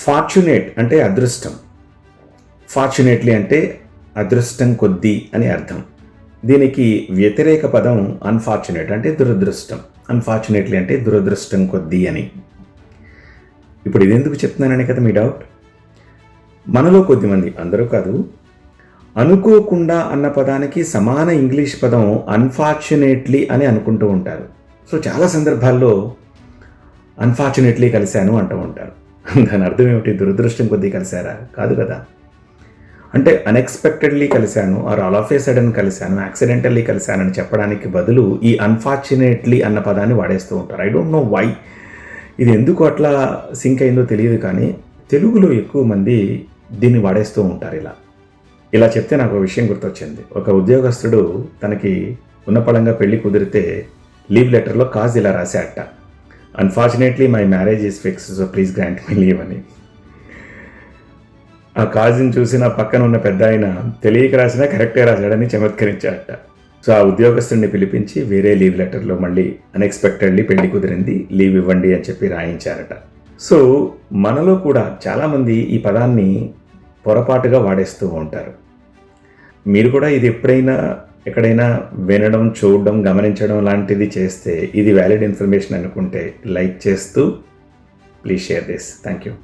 Fortunate అంటే అదృష్టం. Fortunately అంటే అదృష్టం కొద్దీ అని అర్థం. దీనికి వ్యతిరేక పదం అన్ఫార్చునేట్ అంటే దురదృష్టం. అన్ఫార్చునేట్లీ అంటే దురదృష్టం కొద్దీ అని. ఇప్పుడు ఇది ఎందుకు చెప్తున్నానని కదా మీ డౌట్. మనలో కొద్దిమంది, అందరూ కాదు, అనుకోకుండా అన్న పదానికి సమాన ఇంగ్లీష్ పదం అన్ఫార్చునేట్లీ అని అనుకుంటూ ఉంటారు. సో చాలా సందర్భాల్లో అన్ఫార్చునేట్లీ కలిశాను అంటూ ఉంటారు. దాని అర్థం ఏమిటి? దురదృష్టం కొద్దీ కలిశారా? కాదు కదా. అంటే అన్ఎక్స్పెక్టెడ్లీ కలిశాను, or all of a sudden కలిశాను, యాక్సిడెంటల్లీ కలిశానని చెప్పడానికి బదులు ఈ అన్ఫార్చునేట్లీ అన్న పదాన్ని వాడేస్తూ ఉంటారు. I don't know why. ఇది ఎందుకు అట్లా సింక్ అయిందో తెలియదు, కానీ తెలుగులో ఎక్కువ మంది దీన్ని వాడేస్తూ ఉంటారు. ఇలా చెప్తే నాకు ఒక విషయం గుర్తొచ్చింది. ఒక ఉద్యోగస్తుడు తనకి ఉన్నపళంగా పెళ్లి కుదిరితే లీవ్ లెటర్లో కాజ్ ఇలా రాశాట, unfortunately my marriage is fix, so please grant me leave అని. ఆ కాజ్ని చూసి నా పక్కన ఉన్న పెద్ద ఆయన తెలియక రాసినా కరెక్ట్గా రాశాడని చమత్కరించాడట. సో ఆ ఉద్యోగస్తుడిని పిలిపించి వేరే లీవ్ లెటర్లో మళ్ళీ అన్ఎక్స్పెక్టెడ్లీ పెళ్లి కుదిరింది, లీవ్ ఇవ్వండి అని చెప్పి రాయించారట. సో మనలో కూడా చాలామంది ఈ పదాన్ని పొరపాటుగా వాడేస్తూ ఉంటారు. మీరు కూడా ఇది ఎక్కడైనా వినడం, చూడడం, గమనించడం లాంటిది చేస్తే ఇది వ్యాలిడ్ ఇన్ఫర్మేషన్ అనుకుంటే లైక్ చేస్తూ please share this. Thank you.